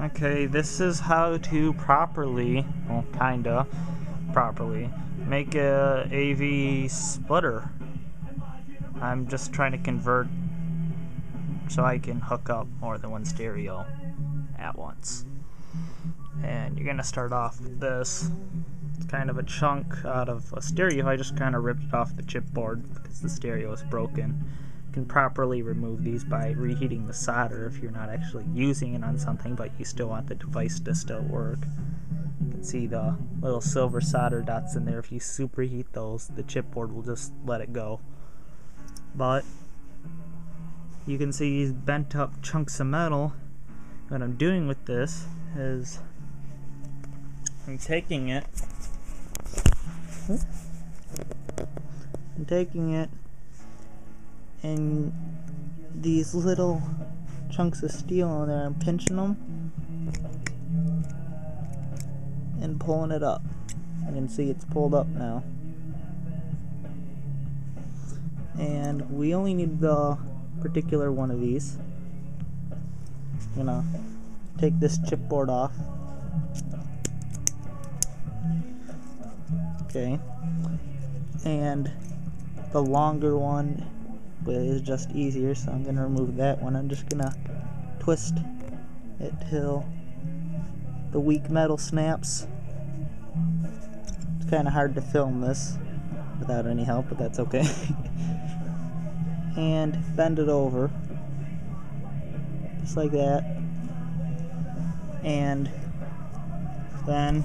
Okay, this is how to properly, well, kinda properly, make a AV splitter. I'm just trying to convert so I can hook up more than one stereo at once. And you're gonna start off with this. It's kind of a chunk out of a stereo. I just kind of ripped it off the chipboard because the stereo is broken. You can properly remove these by reheating the solder if you're not actually using it on something but you still want the device to still work. You can see the little silver solder dots in there. If you superheat those, the chipboard will just let it go. But you can see these bent up chunks of metal. What I'm doing with this is I'm taking it and these little chunks of steel in there, I'm pinching them and pulling it up. You can see it's pulled up now. And we only need the particular one of these. I'm gonna take this chipboard off. Okay. And the longer one is just easier, so I'm gonna remove that one. I'm just gonna twist it till the weak metal snaps. It's kind of hard to film this without any help, but that's okay. And bend it over just like that, and then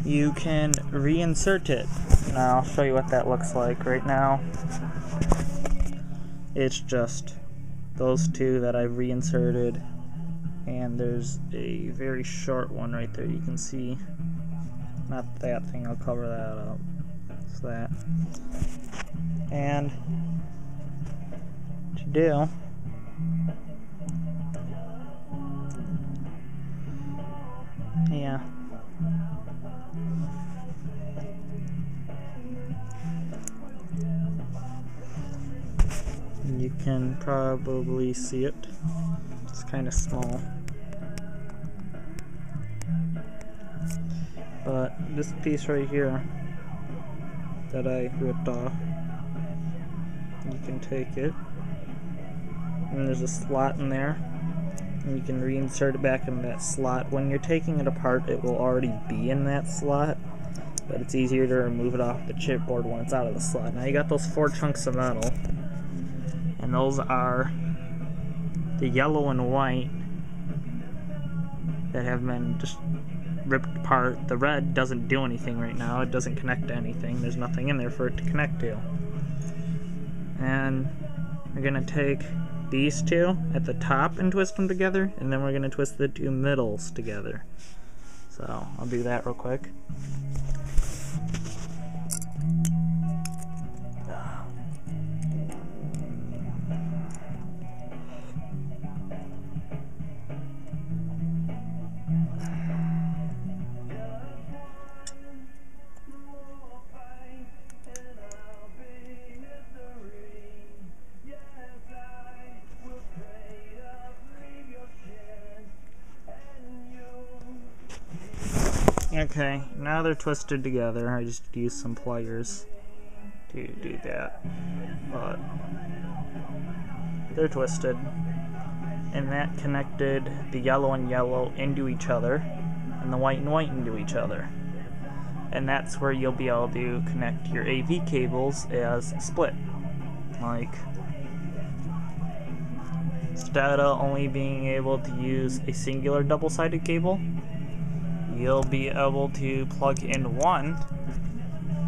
you can reinsert it. Now I'll show you what that looks like. Right now it's just those two that I've reinserted, and there's a very short one right there you can see. Not that thing, I'll cover that up. It's that. And to do, yeah, you can probably see it. It's kind of small, but this piece right here that I ripped off, you can take it, and there's a slot in there, and you can reinsert it back in that slot. When you're taking it apart, it will already be in that slot, but it's easier to remove it off the chipboard when it's out of the slot. Now you got those 4 chunks of metal, and those are the yellow and white that have been just ripped apart. The red doesn't do anything right now. It doesn't connect to anything. There's nothing in there for it to connect to. And we're gonna take these two at the top and twist them together, and then we're gonna twist the 2 middles together. So I'll do that real quick. Okay, now they're twisted together. I just used some pliers to do that, but they're twisted, and that connected the yellow and yellow into each other and the white and white into each other, and that's where you'll be able to connect your AV cables as split. Like, instead of only being able to use a singular double-sided cable, you'll be able to plug in one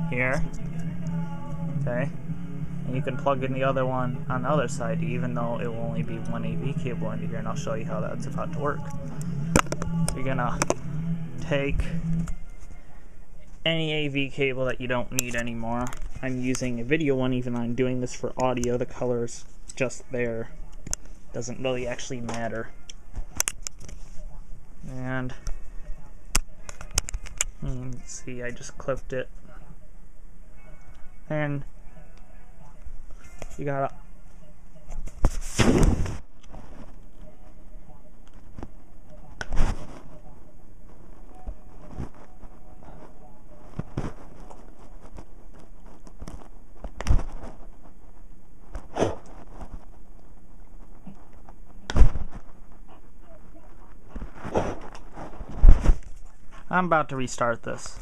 here, okay, and you can plug in the other one on the other side, even though it will only be one AV cable into here, and I'll show you how that's about to work. You're gonna take any AV cable that you don't need anymore. I'm using a video one, even though I'm doing this for audio. The color's just there. Doesn't really actually matter. And let's see, I just clipped it, and you gotta I'm about to restart this.